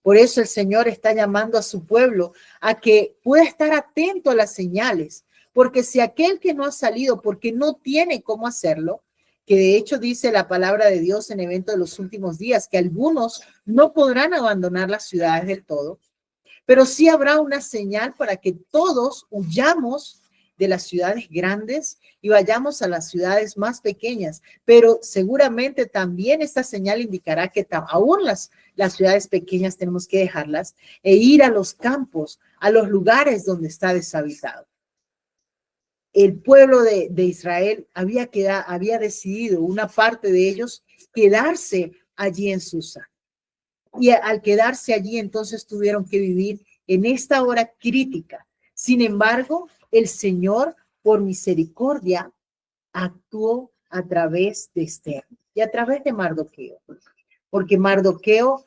Por eso el Señor está llamando a su pueblo a que pueda estar atento a las señales, porque si aquel que no ha salido porque no tiene cómo hacerlo, que de hecho dice la palabra de Dios en Evento de los Últimos Días, que algunos no podrán abandonar las ciudades del todo, pero sí habrá una señal para que todos huyamos de las ciudades grandes y vayamos a las ciudades más pequeñas, pero seguramente también esta señal indicará que aún las ciudades pequeñas tenemos que dejarlas e ir a los campos, a los lugares donde está deshabitado. El pueblo de Israel había decidido, una parte de ellos, quedarse allí en Susa. Y al quedarse allí, entonces tuvieron que vivir en esta hora crítica. Sin embargo, el Señor, por misericordia, actuó a través de Esther y a través de Mardoqueo, porque Mardoqueo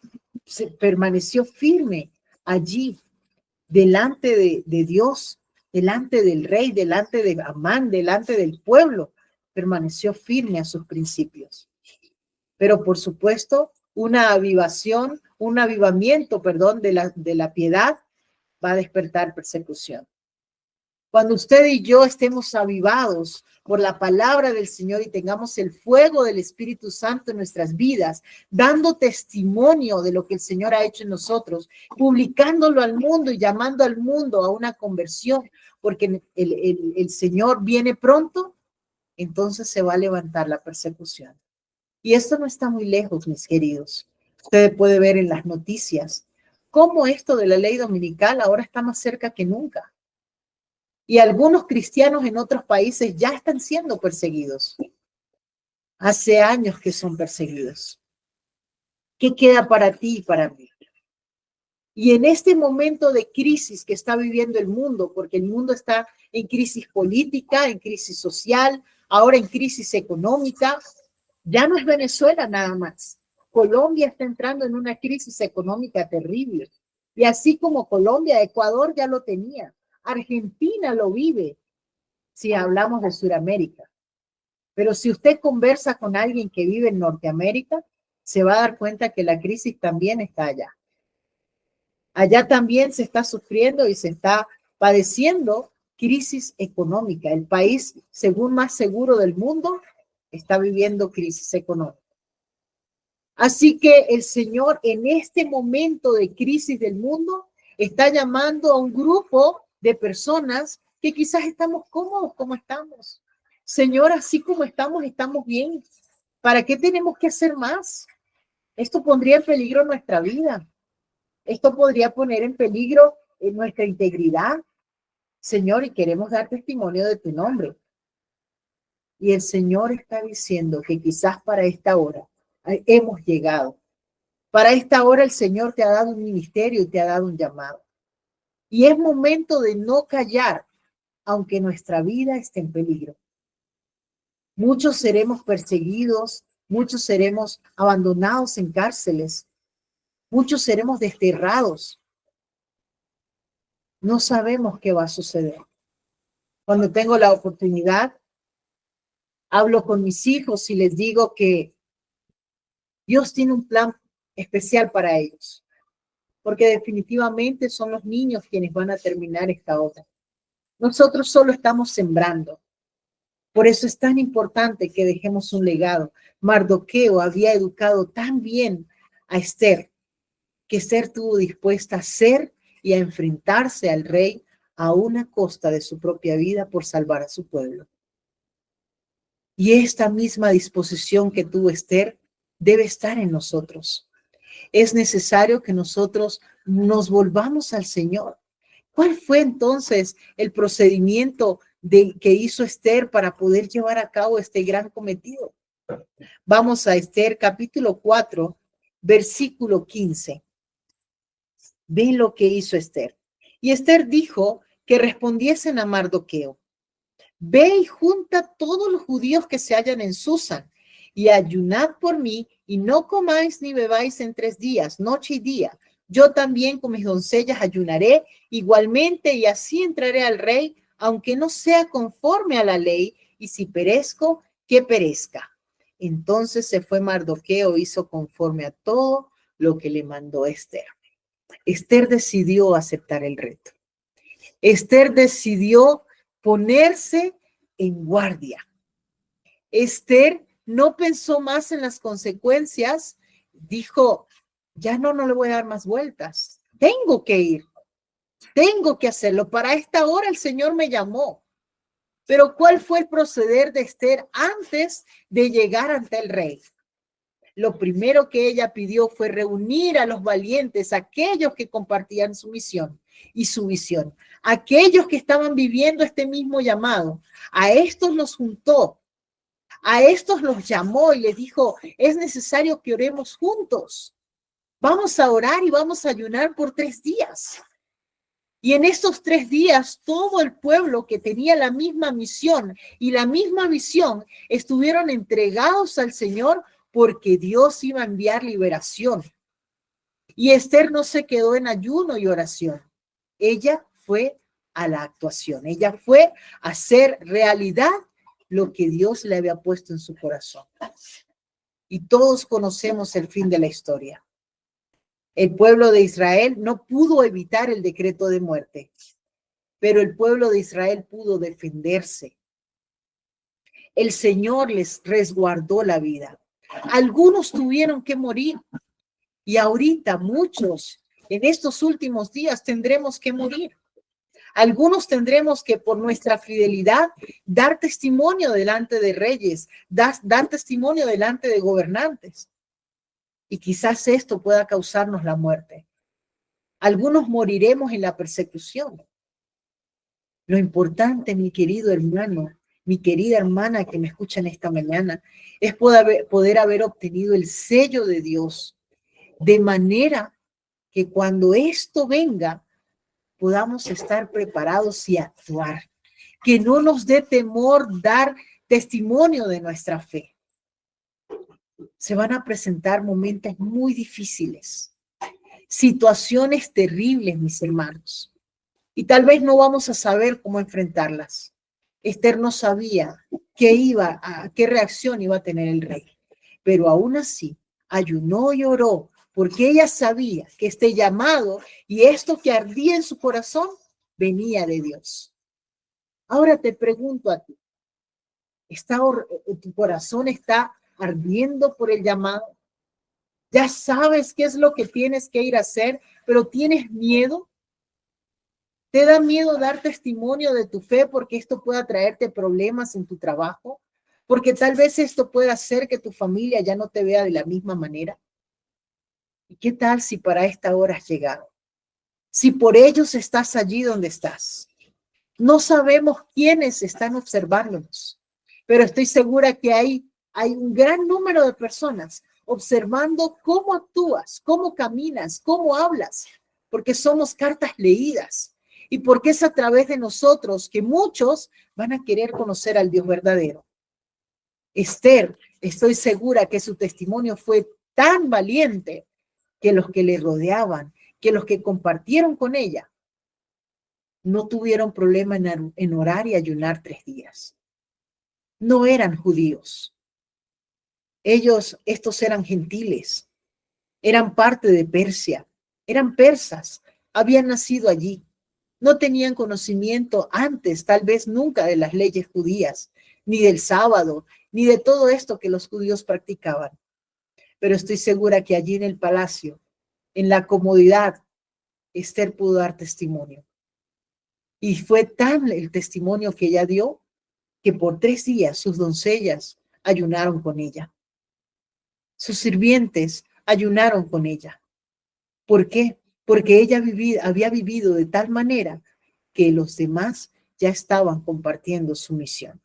permaneció firme allí, delante de Dios, delante del rey, delante de Amán, delante del pueblo, permaneció firme a sus principios. Pero por supuesto, una avivación, un avivamiento, perdón, de la piedad, va a despertar persecución. Cuando usted y yo estemos avivados por la palabra del Señor y tengamos el fuego del Espíritu Santo en nuestras vidas, dando testimonio de lo que el Señor ha hecho en nosotros, publicándolo al mundo y llamando al mundo a una conversión, porque el Señor viene pronto, entonces se va a levantar la persecución. Y esto no está muy lejos, mis queridos. Usted puede ver en las noticias cómo esto de la ley dominical ahora está más cerca que nunca. Y algunos cristianos en otros países ya están siendo perseguidos. Hace años que son perseguidos. ¿Qué queda para ti y para mí? Y en este momento de crisis que está viviendo el mundo, porque el mundo está en crisis política, en crisis social, ahora en crisis económica, ya no es Venezuela nada más. Colombia está entrando en una crisis económica terrible. Y así como Colombia, Ecuador ya lo tenía. Argentina lo vive, si hablamos de Sudamérica. Pero si usted conversa con alguien que vive en Norteamérica, se va a dar cuenta que la crisis también está allá. Allá también se está sufriendo y se está padeciendo crisis económica. El país, según más seguro del mundo, está viviendo crisis económica. Así que el Señor en este momento de crisis del mundo está llamando a un grupo de personas que quizás estamos cómodos como estamos. Señor, así como estamos, estamos bien. ¿Para qué tenemos que hacer más? Esto pondría en peligro nuestra vida. Esto podría poner en peligro nuestra integridad. Señor, y queremos dar testimonio de tu nombre. Y el Señor está diciendo que quizás para esta hora hemos llegado. Para esta hora el Señor te ha dado un ministerio y te ha dado un llamado. Y es momento de no callar, aunque nuestra vida esté en peligro. Muchos seremos perseguidos, muchos seremos abandonados en cárceles, muchos seremos desterrados. No sabemos qué va a suceder. Cuando tengo la oportunidad, hablo con mis hijos y les digo que Dios tiene un plan especial para ellos, porque definitivamente son los niños quienes van a terminar esta obra. Nosotros solo estamos sembrando. Por eso es tan importante que dejemos un legado. Mardoqueo había educado tan bien a Esther, que Esther estuvo dispuesta a ser y a enfrentarse al rey a una costa de su propia vida por salvar a su pueblo. Y esta misma disposición que tuvo Esther debe estar en nosotros. Es necesario que nosotros nos volvamos al Señor. ¿Cuál fue entonces el procedimiento que hizo Esther para poder llevar a cabo este gran cometido? Vamos a Esther capítulo 4, versículo 15. Ven lo que hizo Esther. Y Esther dijo que respondiesen a Mardoqueo: ve y junta todos los judíos que se hallan en Susan y ayunad por mí y no comáis ni bebáis en 3 días, noche y día. Yo también con mis doncellas ayunaré igualmente y así entraré al rey, aunque no sea conforme a la ley, y si perezco, que perezca. Entonces se fue Mardoqueo, hizo conforme a todo lo que le mandó Esther. Esther decidió aceptar el reto. Esther decidió ponerse en guardia. Esther no pensó más en las consecuencias, dijo: ya no le voy a dar más vueltas, tengo que ir, tengo que hacerlo, para esta hora el Señor me llamó. Pero ¿cuál fue el proceder de Esther antes de llegar ante el rey? Lo primero que ella pidió fue reunir a los valientes, aquellos que compartían su misión y su visión, aquellos que estaban viviendo este mismo llamado. A estos los juntó, a estos los llamó y les dijo: es necesario que oremos juntos. Vamos a orar y vamos a ayunar por 3 días. Y en estos 3 días, todo el pueblo que tenía la misma misión y la misma visión estuvieron entregados al Señor, porque Dios iba a enviar liberación. Y Esther no se quedó en ayuno y oración. Ella fue a la actuación. Ella fue a hacer realidad lo que Dios le había puesto en su corazón. y todos conocemos el fin de la historia. El pueblo de Israel no pudo evitar el decreto de muerte, pero el pueblo de Israel pudo defenderse. El Señor les resguardó la vida. Algunos tuvieron que morir y ahorita muchos en estos últimos días tendremos que morir. Algunos tendremos que por nuestra fidelidad dar testimonio delante de reyes, dar testimonio delante de gobernantes. Y quizás esto pueda causarnos la muerte. Algunos moriremos en la persecución. Lo importante, mi querido hermano, mi querida hermana que me escuchan esta mañana, es poder haber obtenido el sello de Dios, de manera que cuando esto venga, podamos estar preparados y actuar. Que no nos dé temor dar testimonio de nuestra fe. Se van a presentar momentos muy difíciles, situaciones terribles, mis hermanos, y tal vez no vamos a saber cómo enfrentarlas. Esther no sabía qué reacción iba a tener el rey, pero aún así ayunó y oró porque ella sabía que este llamado y esto que ardía en su corazón venía de Dios. Ahora te pregunto a ti, ¿tu corazón está ardiendo por el llamado? ¿Ya sabes qué es lo que tienes que ir a hacer, pero tienes miedo? ¿Te da miedo dar testimonio de tu fe porque esto pueda traerte problemas en tu trabajo? Porque tal vez esto pueda hacer que tu familia ya no te vea de la misma manera. ¿Y qué tal si para esta hora has llegado? Si por ellos estás allí donde estás. No sabemos quiénes están observándonos, pero estoy segura que hay un gran número de personas observando cómo actúas, cómo caminas, cómo hablas, porque somos cartas leídas y porque es a través de nosotros que muchos van a querer conocer al Dios verdadero. Esther, estoy segura que su testimonio fue tan valiente que los que le rodeaban, que los que compartieron con ella, no tuvieron problema en orar y ayunar 3 días. No eran judíos. Estos eran gentiles, eran parte de Persia, eran persas, habían nacido allí. No tenían conocimiento antes, tal vez nunca, de las leyes judías, ni del sábado, ni de todo esto que los judíos practicaban. Pero estoy segura que allí en el palacio, en la comodidad, Esther pudo dar testimonio. Y fue tan el testimonio que ella dio que por 3 días sus doncellas ayunaron con ella. Sus sirvientes ayunaron con ella. ¿Por qué? Porque ella había vivido de tal manera que los demás ya estaban compartiendo su misión.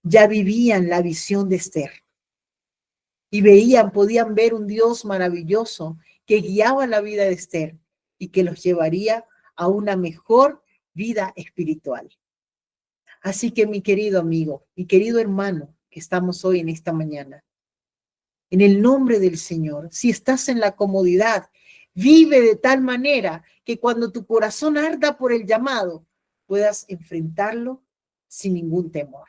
Ya vivían la visión de Esther. Y podían ver un Dios maravilloso que guiaba la vida de Esther y que los llevaría a una mejor vida espiritual. Así que mi querido amigo, mi querido hermano que estamos hoy en esta mañana, en el nombre del Señor, si estás en la comodidad, vive de tal manera que cuando tu corazón arda por el llamado, puedas enfrentarlo sin ningún temor.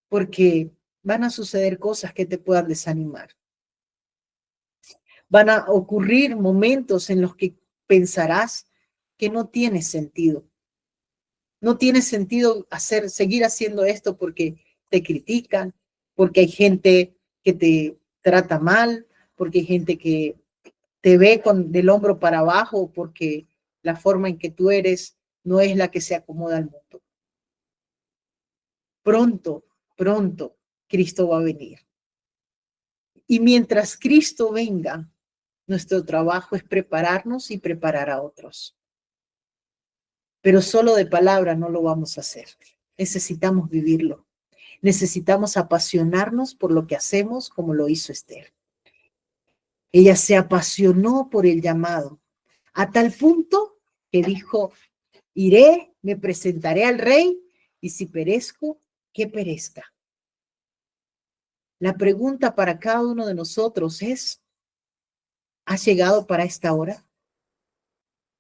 Porque van a suceder cosas que te puedan desanimar. Van a ocurrir momentos en los que pensarás que no tiene sentido. No tiene sentido seguir haciendo esto porque te critican, porque hay gente que te trata mal, porque hay gente que te ve del hombro para abajo, porque la forma en que tú eres no es la que se acomoda al mundo. Pronto, pronto, Cristo va a venir. Y mientras Cristo venga, nuestro trabajo es prepararnos y preparar a otros. Pero solo de palabra no lo vamos a hacer. Necesitamos vivirlo. Necesitamos apasionarnos por lo que hacemos, como lo hizo Esther. Ella se apasionó por el llamado, a tal punto que dijo, iré, me presentaré al rey, y si perezco, que perezca. La pregunta para cada uno de nosotros es, ¿has llegado para esta hora?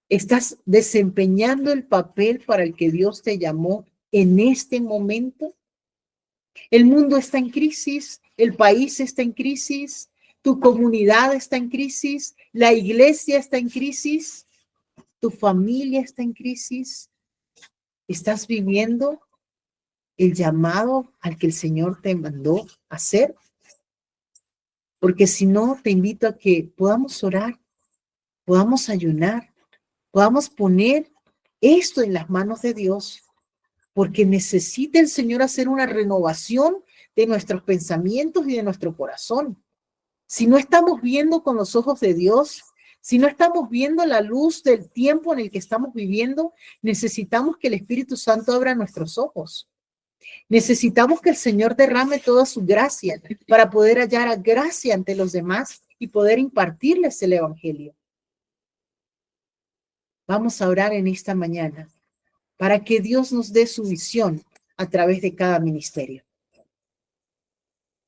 ¿Estás desempeñando el papel para el que Dios te llamó en este momento? El mundo está en crisis, el país está en crisis, tu comunidad está en crisis, la iglesia está en crisis, tu familia está en crisis. ¿Estás viviendo el llamado al que el Señor te mandó a hacer? Porque si no, te invito a que podamos orar, podamos ayunar, podamos poner esto en las manos de Dios, porque necesita el Señor hacer una renovación de nuestros pensamientos y de nuestro corazón. Si no estamos viendo con los ojos de Dios, si no estamos viendo la luz del tiempo en el que estamos viviendo, necesitamos que el Espíritu Santo abra nuestros ojos. Necesitamos que el Señor derrame toda su gracia para poder hallar gracia ante los demás y poder impartirles el Evangelio. Vamos a orar en esta mañana para que Dios nos dé su visión a través de cada ministerio.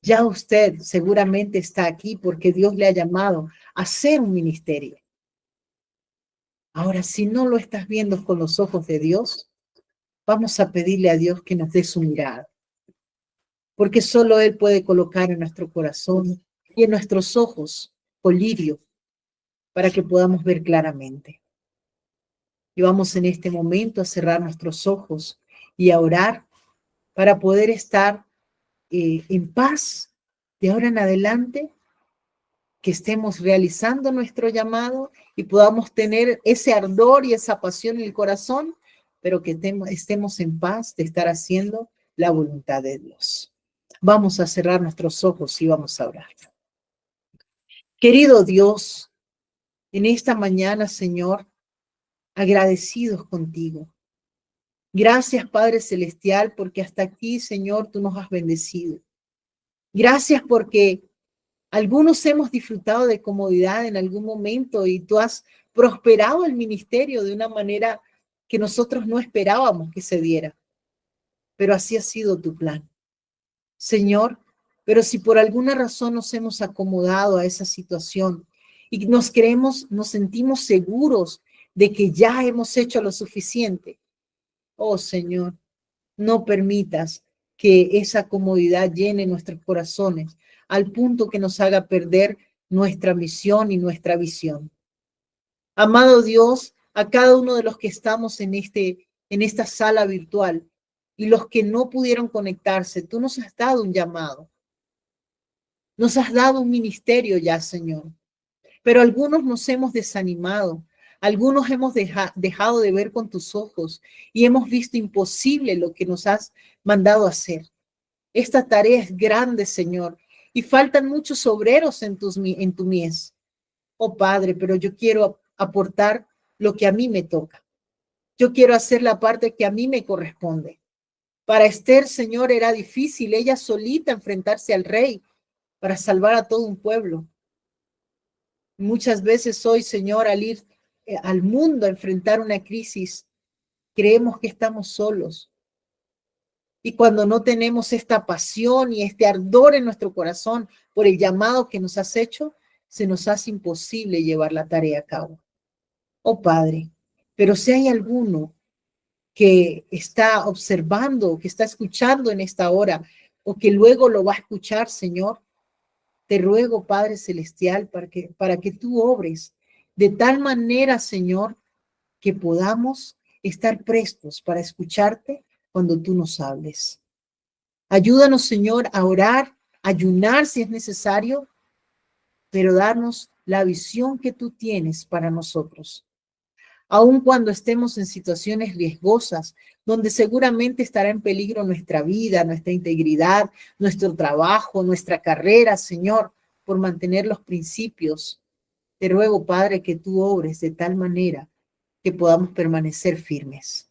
Ya usted seguramente está aquí porque Dios le ha llamado a ser un ministerio. Ahora, si no lo estás viendo con los ojos de Dios, vamos a pedirle a Dios que nos dé su mirada, porque solo Él puede colocar en nuestro corazón y en nuestros ojos colirio para que podamos ver claramente. Y vamos en este momento a cerrar nuestros ojos y a orar para poder estar en paz de ahora en adelante, que estemos realizando nuestro llamado y podamos tener ese ardor y esa pasión en el corazón, pero que estemos en paz de estar haciendo la voluntad de Dios. Vamos a cerrar nuestros ojos y vamos a orar. Querido Dios, en esta mañana, Señor, agradecidos contigo. Gracias, Padre Celestial, porque hasta aquí, Señor, tú nos has bendecido. Gracias porque algunos hemos disfrutado de comodidad en algún momento y tú has prosperado el ministerio de una manera que nosotros no esperábamos que se diera. Pero así ha sido tu plan. Señor, pero si por alguna razón nos hemos acomodado a esa situación y nos sentimos seguros de que ya hemos hecho lo suficiente, oh Señor, no permitas que esa comodidad llene nuestros corazones al punto que nos haga perder nuestra misión y nuestra visión. Amado Dios, a cada uno de los que estamos en esta sala virtual y los que no pudieron conectarse, tú nos has dado un llamado. Nos has dado un ministerio ya, Señor. Pero algunos nos hemos desanimado. Algunos hemos dejado de ver con tus ojos y hemos visto imposible lo que nos has mandado hacer. Esta tarea es grande, Señor, y faltan muchos obreros en tu mies. Oh Padre, pero yo quiero aportar lo que a mí me toca. Yo quiero hacer la parte que a mí me corresponde. Para Esther, Señor, era difícil ella solita enfrentarse al rey para salvar a todo un pueblo. Muchas veces hoy, Señor, al ir al mundo a enfrentar una crisis, creemos que estamos solos. Y cuando no tenemos esta pasión y este ardor en nuestro corazón por el llamado que nos has hecho, se nos hace imposible llevar la tarea a cabo. Oh Padre, pero si hay alguno que está observando, que está escuchando en esta hora, o que luego lo va a escuchar, Señor, te ruego, Padre Celestial, para que tú obres de tal manera, Señor, que podamos estar prestos para escucharte cuando tú nos hables. Ayúdanos, Señor, a orar, ayunar si es necesario, pero darnos la visión que tú tienes para nosotros. Aun cuando estemos en situaciones riesgosas, donde seguramente estará en peligro nuestra vida, nuestra integridad, nuestro trabajo, nuestra carrera, Señor, por mantener los principios. Te ruego, Padre, que tú obres de tal manera que podamos permanecer firmes.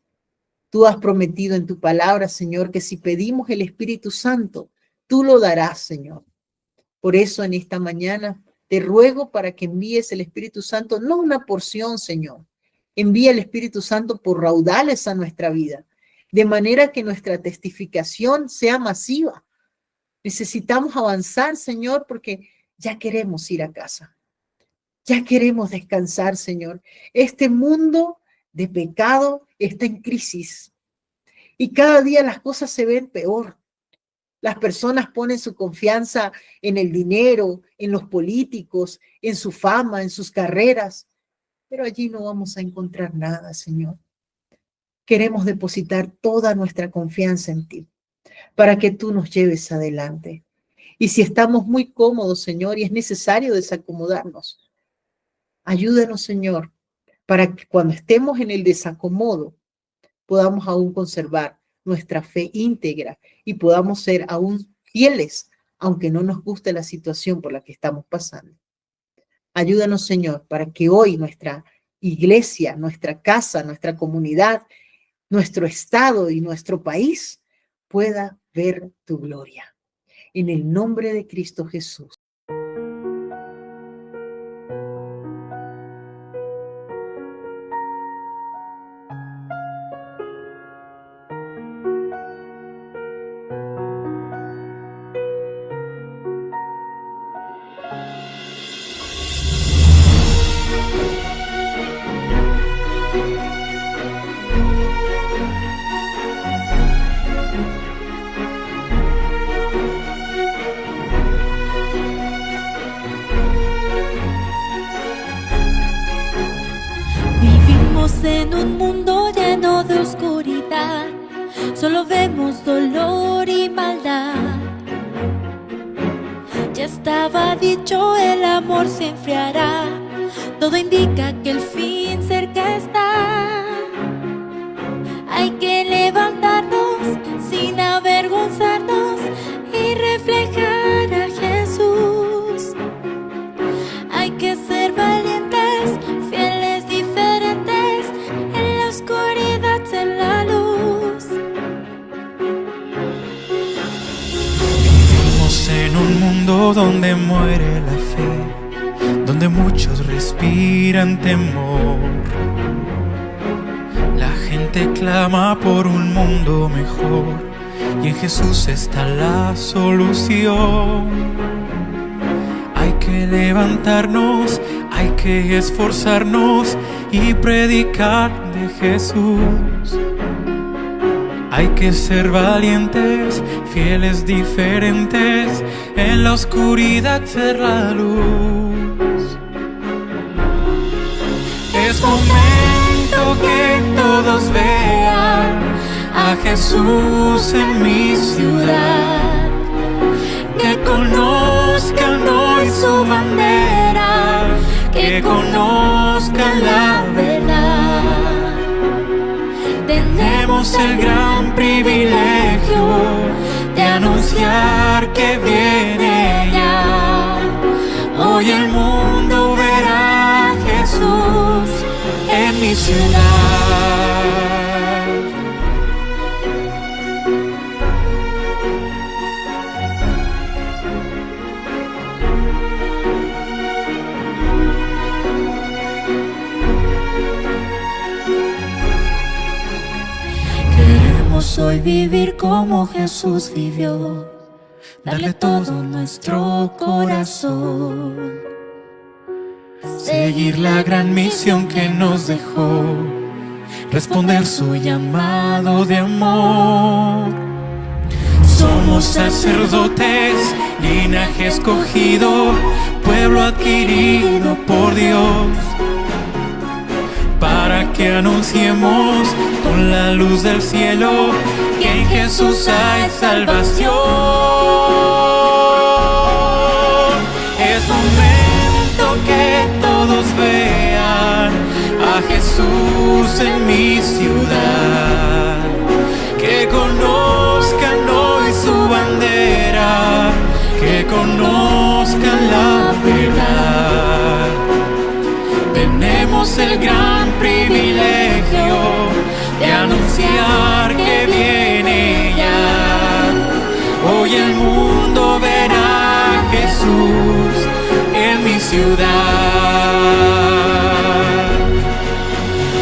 Tú has prometido en tu palabra, Señor, que si pedimos el Espíritu Santo, tú lo darás, Señor. Por eso en esta mañana te ruego para que envíes el Espíritu Santo, no una porción, Señor. Envía el Espíritu Santo por raudales a nuestra vida, de manera que nuestra testificación sea masiva. Necesitamos avanzar, Señor, porque ya queremos ir a casa. Ya queremos descansar, Señor. Este mundo de pecado está en crisis y cada día las cosas se ven peor. Las personas ponen su confianza en el dinero, en los políticos, en su fama, en sus carreras, pero allí no vamos a encontrar nada, Señor. Queremos depositar toda nuestra confianza en ti, para que tú nos lleves adelante. Y si estamos muy cómodos, Señor, y es necesario desacomodarnos, ayúdanos, Señor, para que cuando estemos en el desacomodo, podamos aún conservar nuestra fe íntegra y podamos ser aún fieles, aunque no nos guste la situación por la que estamos pasando. Ayúdanos, Señor, para que hoy nuestra iglesia, nuestra casa, nuestra comunidad, nuestro estado y nuestro país pueda ver tu gloria. En el nombre de Cristo Jesús. En un mundo lleno de oscuridad, solo vemos dolor y maldad. Ya estaba dicho, el amor se enfriará, todo indica que el fin cerca está. Hay que levantarnos sin avergonzarnos y reflejar a Jesús. Hay que ser valientes, fieles, diferentes, en la oscuridad ser la luz. Vivimos en un mundo donde muere la fe, donde muchos respiran temor. La gente clama por un mundo mejor y en Jesús está la solución. Hay que levantarnos, hay que esforzarnos y predicar de Jesús. Hay que ser valientes, fieles, diferentes, en la oscuridad ser la luz. Es momento que todos vean a Jesús en mi ciudad, que conozcan hoy su bandera, que conozcan la verdad. Tenemos el gran privilegio de anunciar que viene ya. Hoy el mundo verá a Jesús en mi ciudad. Hoy vivir como Jesús vivió, darle todo nuestro corazón, seguir la gran misión que nos dejó, responder su llamado de amor. Somos sacerdotes, linaje escogido, pueblo adquirido por Dios, para que anunciemos con la luz del cielo que en Jesús hay salvación. Es momento que todos vean a Jesús en mi ciudad, que conozcan hoy su bandera, que conozcan la verdad. Tenemos el gran privilegio de anunciar que viene ya. Hoy el mundo verá a Jesús en mi ciudad.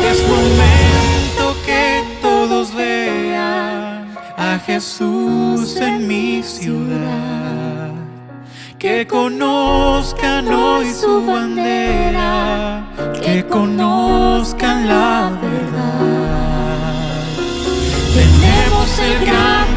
Es momento que todos vean a Jesús en mi ciudad, que conozcan hoy su bandera, que conozcan la verdad. Tenemos el gran